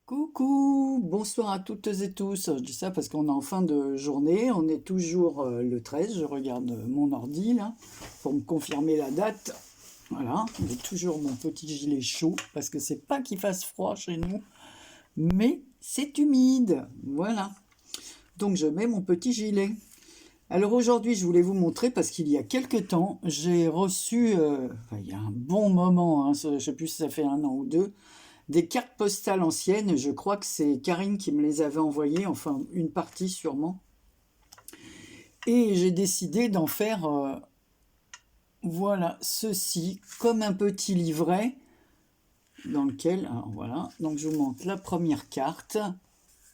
Coucou, bonsoir à toutes et tous. Je dis ça parce qu'on est en fin de journée. On est toujours le 13. Je regarde mon ordi là pour me confirmer la date. Voilà, j'ai toujours mon petit gilet chaud parce que c'est pas qu'il fasse froid chez nous, mais c'est humide. Voilà. Donc je mets mon petit gilet. Alors aujourd'hui, je voulais vous montrer parce qu'il y a quelque temps, j'ai reçu, enfin, il y a un bon moment, hein, je ne sais plus si ça fait un an ou deux, des cartes postales anciennes. Je crois que c'est Karine qui me les avait envoyées, enfin une partie sûrement. Et j'ai décidé d'en faire, voilà, ceci, comme un petit livret dans lequel, alors voilà, donc je vous montre la première carte.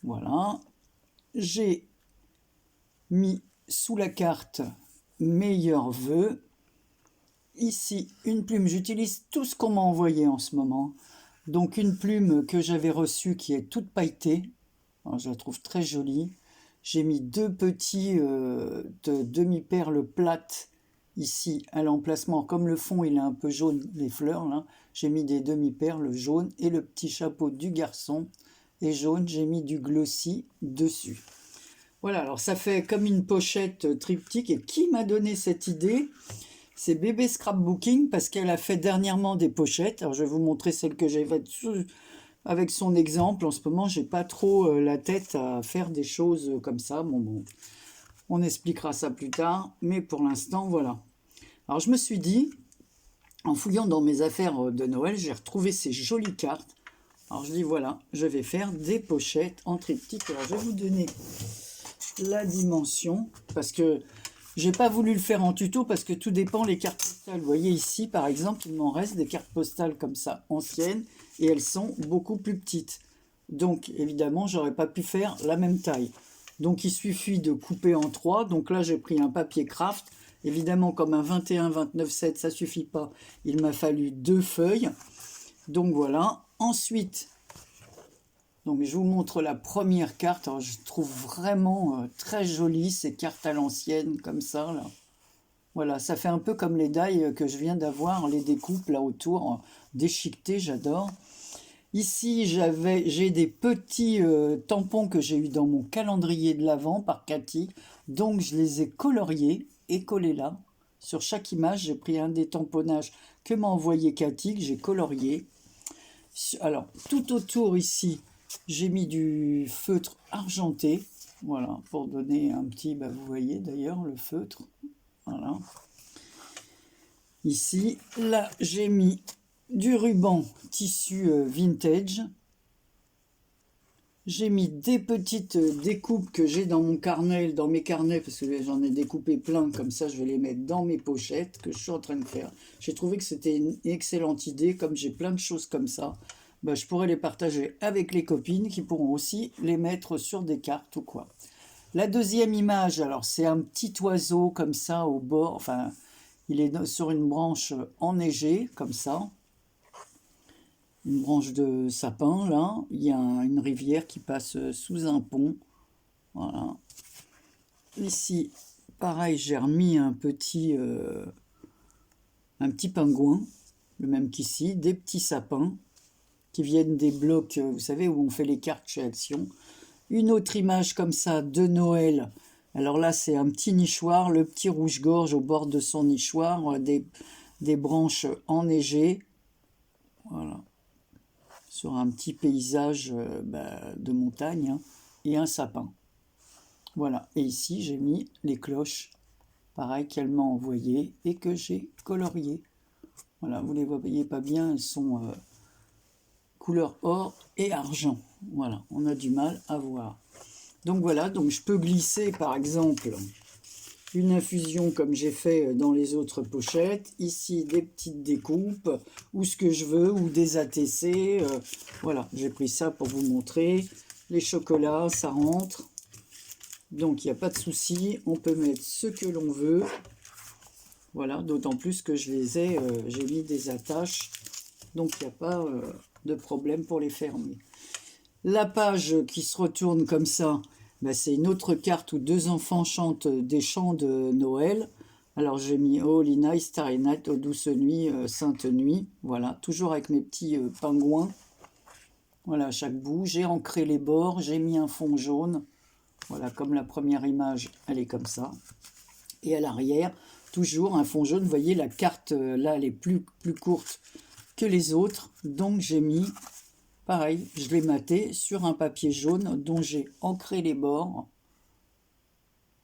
Voilà, j'ai mis sous la carte meilleurs vœux. Ici, une plume, j'utilise tout ce qu'on m'a envoyé en ce moment. Donc une plume que j'avais reçue qui est toute pailletée. Alors, je la trouve très jolie. J'ai mis deux petits de demi-perles plates ici à l'emplacement. Comme le fond il est un peu jaune, les fleurs là, j'ai mis des demi-perles jaunes et le petit chapeau du garçon est jaune. J'ai mis du glossy dessus. Voilà, alors ça fait comme une pochette triptyque. Et qui m'a donné cette idée? C'est Bébé Scrapbooking parce qu'elle a fait dernièrement des pochettes. Alors je vais vous montrer celle que j'ai faite avec son exemple. En ce moment, j'ai pas trop la tête à faire des choses comme ça. Bon, on expliquera ça plus tard. Mais pour l'instant, voilà. Alors je me suis dit, en fouillant dans mes affaires de Noël, j'ai retrouvé ces jolies cartes. Alors je dis voilà, je vais faire des pochettes en triptyque. Alors je vais vous donner la dimension parce que j'ai pas voulu le faire en tuto parce que tout dépend les cartes postales. Vous voyez ici, par exemple, il m'en reste des cartes postales comme ça, anciennes, et elles sont beaucoup plus petites. Donc, évidemment, j'aurais pas pu faire la même taille. Donc, il suffit de couper en trois. Donc là, j'ai pris un papier craft. Évidemment, comme un 21-29-7, ça suffit pas. Il m'a fallu deux feuilles. Donc voilà. Ensuite, donc je vous montre la première carte. Alors, je trouve vraiment très jolie ces cartes à l'ancienne comme ça là. Voilà, ça fait un peu comme les die que je viens d'avoir, les découpes là autour, déchiquetées, j'adore. Ici, j'ai des petits tampons que j'ai eu dans mon calendrier de l'Avent par Cathy, donc je les ai coloriés et collés là. Sur chaque image, j'ai pris un des tamponnages que m'a envoyé Cathy, que j'ai colorié. Alors, tout autour ici, j'ai mis du feutre argenté, voilà, pour donner un petit, bah, vous voyez d'ailleurs le feutre, voilà. Ici, là, j'ai mis du ruban tissu vintage. J'ai mis des petites découpes que j'ai dans mon carnet, dans mes carnets, parce que j'en ai découpé plein, comme ça je vais les mettre dans mes pochettes que je suis en train de faire. J'ai trouvé que c'était une excellente idée, comme j'ai plein de choses comme ça, bah, je pourrais les partager avec les copines qui pourront aussi les mettre sur des cartes ou quoi. La deuxième image, alors c'est un petit oiseau comme ça au bord, enfin il est sur une branche enneigée comme ça, une branche de sapin là, il y a une rivière qui passe sous un pont, voilà. Ici, pareil, j'ai remis un petit pingouin, le même qu'ici, des petits sapins qui viennent des blocs, vous savez, où on fait les cartes chez Action. Une autre image comme ça de Noël. Alors là, c'est un petit nichoir, le petit rouge-gorge au bord de son nichoir, des branches enneigées, voilà, sur un petit paysage de montagne, hein, et un sapin. Voilà, et ici j'ai mis les cloches, pareil qu'elle m'a envoyées et que j'ai coloriées. Voilà, vous les voyez pas bien, elles sont couleur or et argent. Voilà, on a du mal à voir. Donc voilà, donc je peux glisser par exemple une infusion comme j'ai fait dans les autres pochettes. Ici, des petites découpes, ou ce que je veux, ou des ATC. Voilà, j'ai pris ça pour vous montrer. Les chocolats, ça rentre. Donc, il n'y a pas de souci. On peut mettre ce que l'on veut. Voilà, d'autant plus que j'ai mis des attaches. Donc, il n'y a pas de problème pour les fermer. La page qui se retourne comme ça, ben c'est une autre carte où deux enfants chantent des chants de Noël. Alors j'ai mis Holy Night, Starry Night, Douce Nuit, Sainte Nuit. Voilà, toujours avec mes petits pingouins. Voilà, à chaque bout. J'ai ancré les bords, j'ai mis un fond jaune. Voilà, comme la première image, elle est comme ça. Et à l'arrière, toujours un fond jaune. Vous voyez, la carte, là, elle est plus courte que les autres. Donc, j'ai mis, pareil, je l'ai maté sur un papier jaune dont j'ai ancré les bords.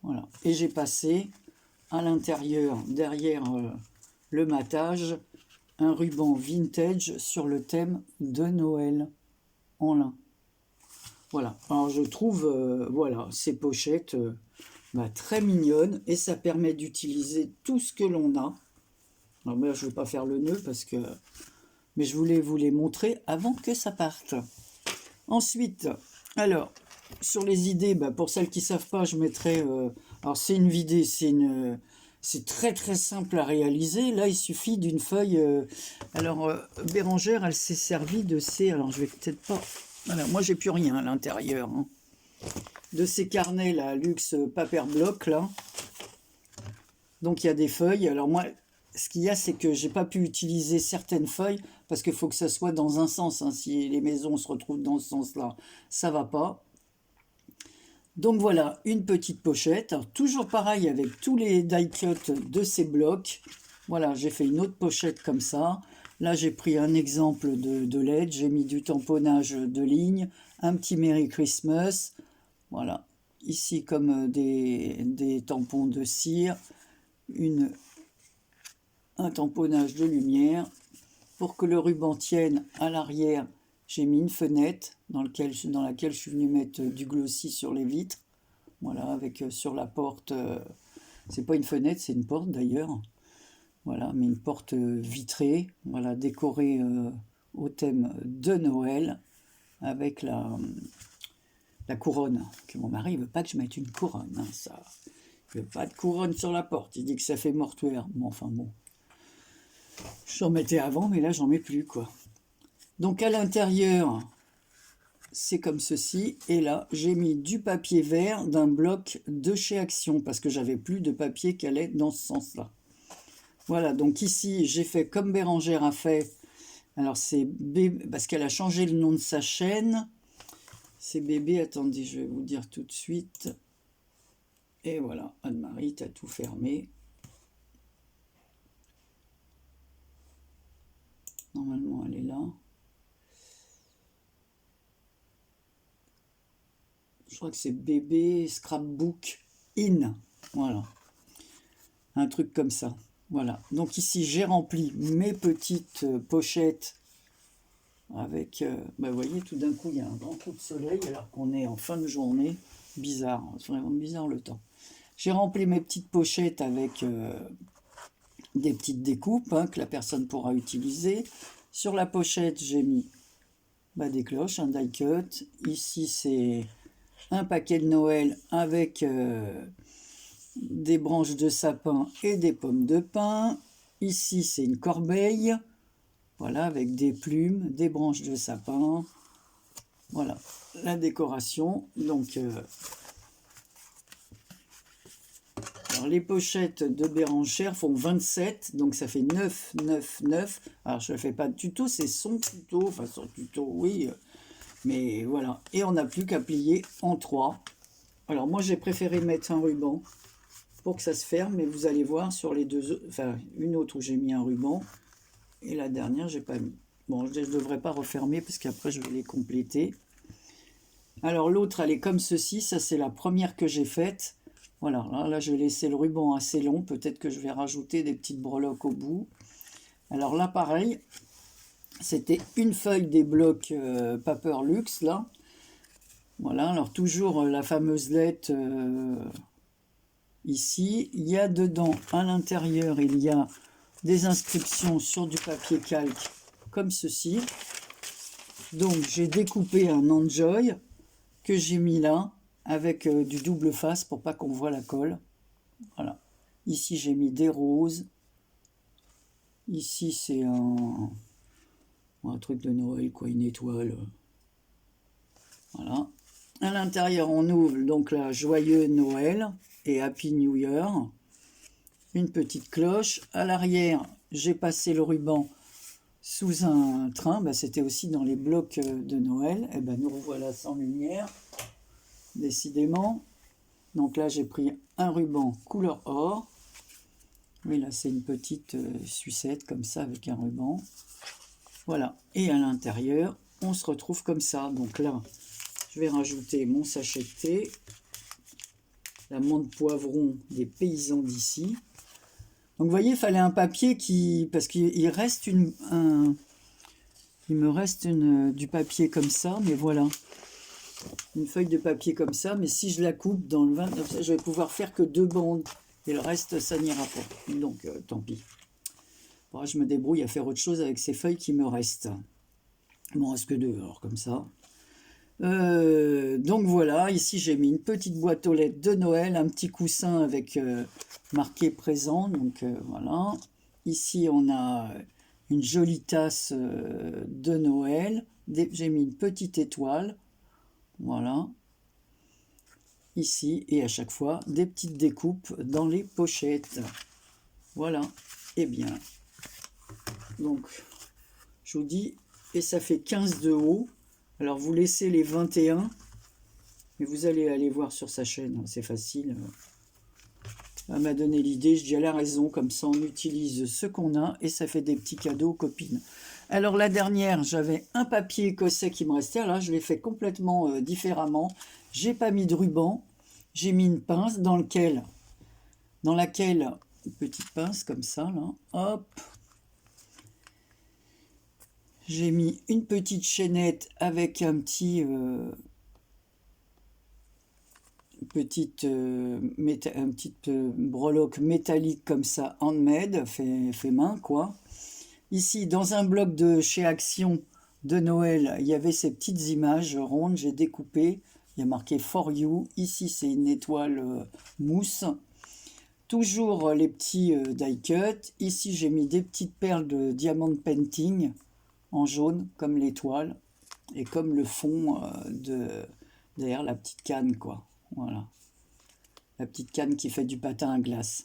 Voilà. Et j'ai passé à l'intérieur, derrière le matage, un ruban vintage sur le thème de Noël en lin. Voilà. Alors, je trouve, voilà, ces pochettes très mignonnes et ça permet d'utiliser tout ce que l'on a. Alors, là, je ne vais pas faire le nœud parce que... Mais je voulais vous les montrer avant que ça parte. Ensuite, alors, sur les idées, pour celles qui ne savent pas, je mettrai... alors, c'est une vidéo, c'est très très simple à réaliser. Là, il suffit d'une feuille... alors, Bérangère, elle s'est servie de ces... Alors, je vais peut-être pas... Voilà, moi, j'ai plus rien à l'intérieur. Hein. De ces carnets, là, Luxe Paper Block, là. Donc, il y a des feuilles. Alors, moi, ce qu'il y a, c'est que j'ai pas pu utiliser certaines feuilles parce qu'il faut que ça soit dans un sens. Hein. Si les maisons se retrouvent dans ce sens-là, ça va pas. Donc, voilà, une petite pochette. Alors, toujours pareil avec tous les die-cut de ces blocs. Voilà, j'ai fait une autre pochette comme ça. Là, j'ai pris un exemple de LED. J'ai mis du tamponnage de ligne, un petit Merry Christmas. Voilà, ici comme des tampons de cire, un tamponnage de lumière. Pour que le ruban tienne à l'arrière, j'ai mis une fenêtre dans laquelle je suis venu mettre du glossy sur les vitres. Voilà, avec sur la porte, c'est pas une fenêtre, c'est une porte d'ailleurs. Voilà, mais une porte vitrée, voilà, décorée au thème de Noël, avec la couronne. Que mon mari ne veut pas que je mette une couronne, hein, ça. Il ne veut pas de couronne sur la porte, il dit que ça fait mortuaire. Bon, enfin bon. J'en mettais avant, mais là, j'en mets plus, quoi. Donc, à l'intérieur, c'est comme ceci. Et là, j'ai mis du papier vert d'un bloc de chez Action, parce que j'avais plus de papier qui allait dans ce sens-là. Voilà, donc ici, j'ai fait comme Bérangère a fait. Alors, c'est parce qu'elle a changé le nom de sa chaîne. C'est bébé, attendez, je vais vous dire tout de suite. Et voilà, Anne-Marie, t'as tout fermé. Normalement, elle est là. Je crois que c'est bébé scrapbook in. Voilà. Un truc comme ça. Voilà. Donc ici, j'ai rempli mes petites pochettes avec... vous voyez, tout d'un coup, il y a un grand coup de soleil alors qu'on est en fin de journée. Bizarre. C'est vraiment bizarre le temps. J'ai rempli mes petites pochettes avec des petites découpes que la personne pourra utiliser. Sur la pochette, j'ai mis des cloches, un die cut. Ici, c'est un paquet de Noël avec des branches de sapin et des pommes de pin. Ici, c'est une corbeille. Voilà, avec des plumes, des branches de sapin. Voilà, la décoration. Donc, alors les pochettes de Bérangère font 27, donc ça fait 9, 9, 9. Alors, je ne fais pas de tuto, c'est son tuto. Enfin, son tuto, oui. Mais voilà. Et on n'a plus qu'à plier en 3. Alors, moi, j'ai préféré mettre un ruban pour que ça se ferme. Mais vous allez voir sur les deux... Enfin, une autre où j'ai mis un ruban. Et la dernière, j'ai pas mis. Bon, je ne devrais pas refermer parce qu'après, je vais les compléter. Alors, l'autre, elle est comme ceci. Ça, c'est la première que j'ai faite. Voilà, là, je vais laisser le ruban assez long. Peut-être que je vais rajouter des petites breloques au bout. Alors là, pareil, c'était une feuille des blocs Paper Luxe, là. Voilà, alors toujours la fameuse lettre ici. Il y a dedans, à l'intérieur, il y a des inscriptions sur du papier calque, comme ceci. Donc, j'ai découpé un Enjoy que j'ai mis là, avec du double face pour pas qu'on voit la colle. Voilà. Ici, j'ai mis des roses. Ici, c'est un truc de Noël, quoi, une étoile. Voilà. À l'intérieur, on ouvre donc là, Joyeux Noël et Happy New Year. Une petite cloche. À l'arrière, j'ai passé le ruban sous un train, bah, c'était aussi dans les blocs de Noël. Et ben nous revoilà sans lumière, décidément. Donc là, j'ai pris un ruban couleur or. Oui, là, c'est une petite sucette comme ça avec un ruban. Voilà. Et à l'intérieur, on se retrouve comme ça. Donc là, je vais rajouter mon sachet de thé, la menthe poivron des paysans d'ici. Donc vous voyez, il fallait un papier qui... Parce qu'il reste il me reste du papier comme ça, mais voilà. Une feuille de papier comme ça, mais si je la coupe dans le 29, je vais pouvoir faire que 2 bandes. Et le reste, ça n'ira pas. Donc, tant pis. Bon, je me débrouille à faire autre chose avec ces feuilles qui me restent. Il m'en reste que 2, alors comme ça. Donc voilà, ici j'ai mis une petite boîte aux lettres de Noël, un petit coussin avec marqué présent. Donc voilà. Ici, on a une jolie tasse de Noël. J'ai mis une petite étoile. Voilà. Ici, et à chaque fois, des petites découpes dans les pochettes. Voilà. Et bien, donc, je vous dis, et ça fait 15 de haut. Alors, vous laissez les 21, mais vous allez aller voir sur sa chaîne, c'est facile. Elle m'a donné l'idée, je dis, elle a raison, comme ça, on utilise ce qu'on a, et ça fait des petits cadeaux aux copines. Alors, la dernière, j'avais un papier écossais qui me restait, là, je l'ai fait complètement différemment. J'ai pas mis de ruban, j'ai mis une pince dans laquelle, une petite pince comme ça, là, hop. J'ai mis une petite chaînette avec un petit, petite breloque métallique comme ça, handmade, fait main, quoi. Ici, dans un bloc de chez Action de Noël, il y avait ces petites images rondes, j'ai découpé. Il y a marqué For You. Ici, c'est une étoile mousse. Toujours les petits die cut. Ici, j'ai mis des petites perles de diamond painting en jaune, comme l'étoile, et comme le fond derrière la petite canne, quoi. Voilà. La petite canne qui fait du patin à glace.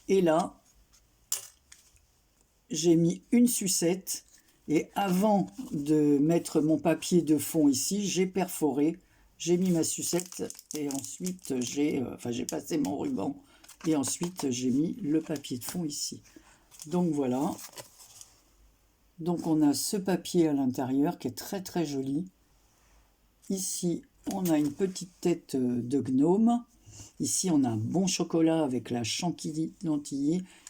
Et là, j'ai mis une sucette. Et avant de mettre mon papier de fond ici, j'ai perforé, j'ai mis ma sucette et ensuite j'ai passé mon ruban et ensuite j'ai mis le papier de fond ici. Donc voilà. Donc on a ce papier à l'intérieur qui est très très joli. Ici on a une petite tête de gnome. Ici on a un bon chocolat avec la chantilly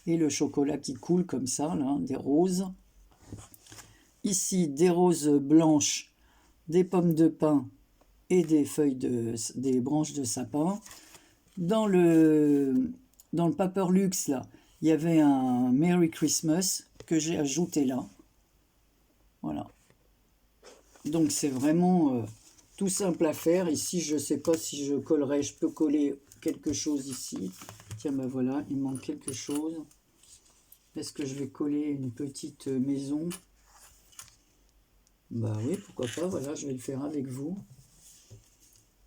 et le chocolat qui coule comme ça, là, des roses. Ici, des roses blanches, des pommes de pin et des des branches de sapin. Dans le Paperlux, là, il y avait un Merry Christmas que j'ai ajouté là. Voilà. Donc c'est vraiment tout simple à faire. Ici, je ne sais pas si je collerai, je peux coller quelque chose ici. Tiens, ben voilà, il manque quelque chose. Est-ce que je vais coller une petite maison ? Bah oui, pourquoi pas, voilà, je vais le faire avec vous.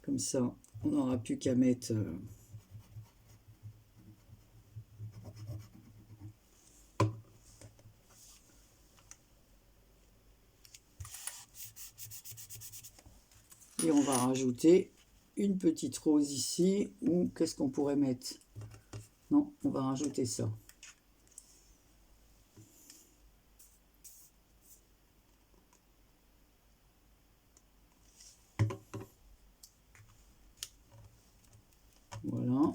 Comme ça, on n'aura plus qu'à mettre... Et on va rajouter une petite rose ici, ou qu'est-ce qu'on pourrait mettre? Non, on va rajouter ça. Voilà.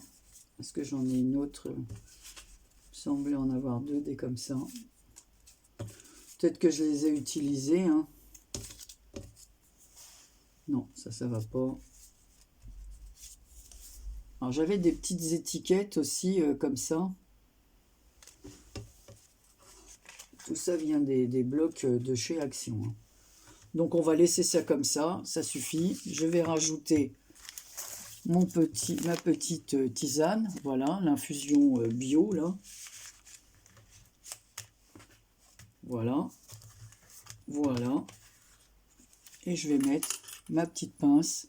Est-ce que j'en ai une autre? Il me semblait en avoir deux, des comme ça. Peut-être que je les ai utilisés. Hein. Non, ça va pas. Alors j'avais des petites étiquettes aussi, comme ça. Tout ça vient des blocs de chez Action. Hein. Donc on va laisser ça comme ça suffit. Je vais rajouter ma petite tisane, voilà, l'infusion bio là. Voilà. Voilà. Et je vais mettre ma petite pince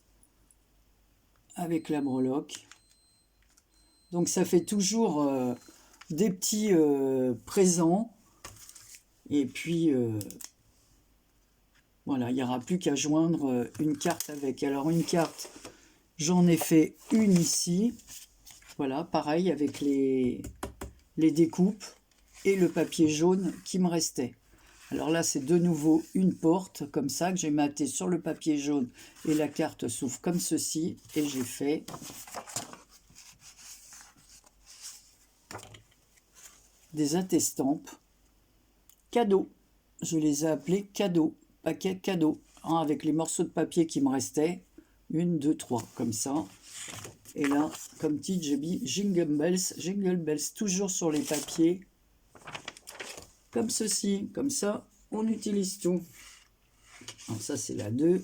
avec la breloque. Donc ça fait toujours des petits présents. Et puis, voilà, il n'y aura plus qu'à joindre une carte avec. Alors, une carte, j'en ai fait une ici. Voilà, pareil, avec les découpes et le papier jaune qui me restait. Alors là, c'est de nouveau une porte, comme ça, que j'ai matté sur le papier jaune. Et la carte s'ouvre comme ceci. Et j'ai fait des attestampes cadeaux. Je les ai appelés cadeaux, paquet cadeaux, hein, avec les morceaux de papier qui me restaient. 1, 2, 3, comme ça. Et là, comme titre, j'ai mis Jingle Bells, toujours sur les papiers, comme ceci. Comme ça, on utilise tout. Alors ça, c'est la 2.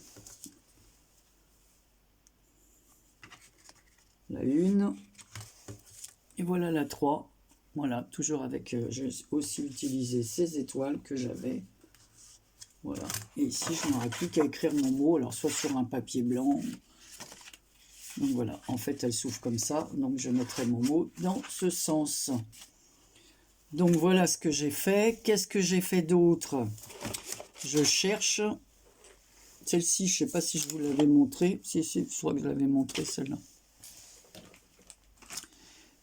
La 1. Et voilà la 3. Voilà, toujours avec... j'ai aussi utilisé ces étoiles que j'avais. Voilà. Et ici, je n'aurai plus qu'à écrire mon mot, alors soit sur un papier blanc. Donc voilà, en fait, elle s'ouvre comme ça. Donc je mettrai mon mot dans ce sens. Donc voilà ce que j'ai fait. Qu'est-ce que j'ai fait d'autre? Je cherche. Celle-ci, je ne sais pas si je vous l'avais montré. Si, je crois que je l'avais montré celle-là.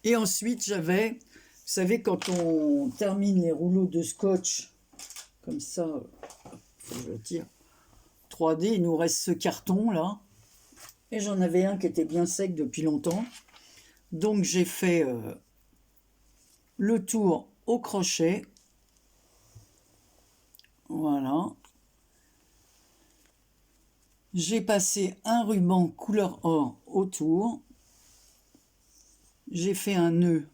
Et ensuite, j'avais, vous savez, quand on termine les rouleaux de scotch, comme ça, je le tire, 3D, il nous reste ce carton-là. Et j'en avais un qui était bien sec depuis longtemps. Donc, j'ai fait le tour au crochet. Voilà. J'ai passé un ruban couleur or autour. J'ai fait un nœud.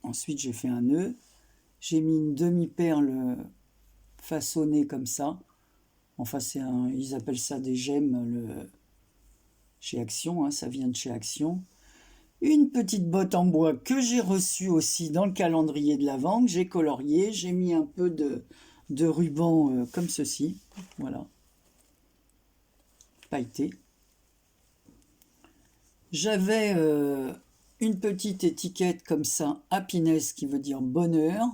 Ensuite, j'ai fait un nœud. J'ai mis une demi-perle façonnée comme ça. Enfin, ils appellent ça des gemmes chez Action. Hein, ça vient de chez Action. Une petite botte en bois que j'ai reçue aussi dans le calendrier de l'Avent, que j'ai colorié. J'ai mis un peu de ruban comme ceci. Voilà. Pailleté. J'avais une petite étiquette comme ça, happiness, qui veut dire bonheur.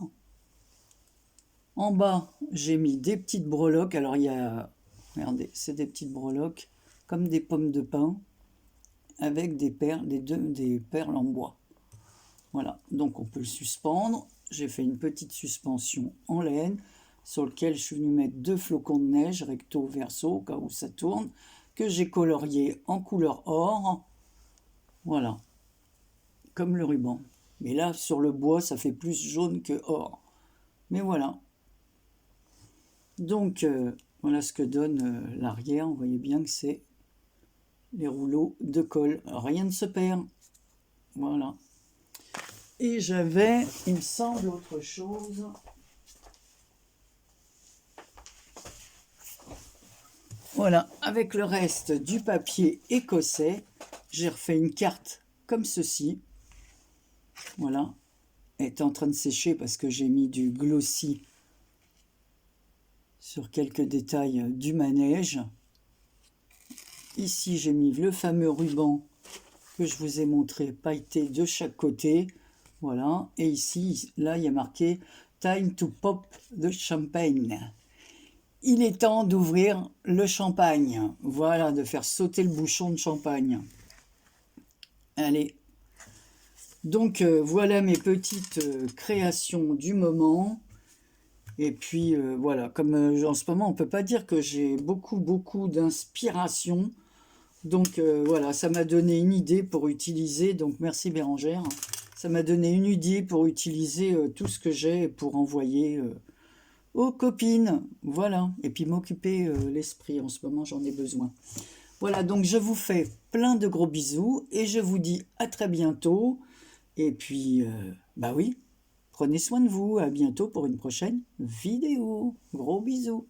En bas, j'ai mis des petites breloques. Alors, il y a, regardez, c'est des petites breloques, comme des pommes de pin, avec des perles, des perles en bois. Voilà, donc on peut le suspendre. J'ai fait une petite suspension en laine, sur lequel je suis venu mettre 2 flocons de neige, recto verso, au cas où ça tourne, que j'ai colorié en couleur or. Voilà, comme le ruban. Mais là, sur le bois, ça fait plus jaune que or. Mais voilà. Donc, voilà ce que donne l'arrière. Vous voyez bien que c'est les rouleaux de colle. Rien ne se perd. Voilà. Et j'avais, il me semble, autre chose. Voilà, avec le reste du papier écossais, j'ai refait une carte comme ceci. Voilà. Elle est en train de sécher parce que j'ai mis du glossy sur quelques détails du manège. Ici, j'ai mis le fameux ruban que je vous ai montré, pailleté de chaque côté. Voilà. Et ici, là, il y a marqué « Time to pop the champagne ». Il est temps d'ouvrir le champagne. Voilà, de faire sauter le bouchon de champagne. Allez. Donc, voilà mes petites créations du moment. Et puis, voilà, comme en ce moment, on ne peut pas dire que j'ai beaucoup d'inspiration. Donc, voilà, ça m'a donné une idée pour utiliser. Donc, merci Bérangère. Ça m'a donné une idée pour utiliser tout ce que j'ai pour envoyer aux copines. Voilà, et puis m'occuper l'esprit. En ce moment, j'en ai besoin. Voilà, donc je vous fais plein de gros bisous. Et je vous dis à très bientôt. Et puis, bah oui. Prenez soin de vous, à bientôt pour une prochaine vidéo. Gros bisous.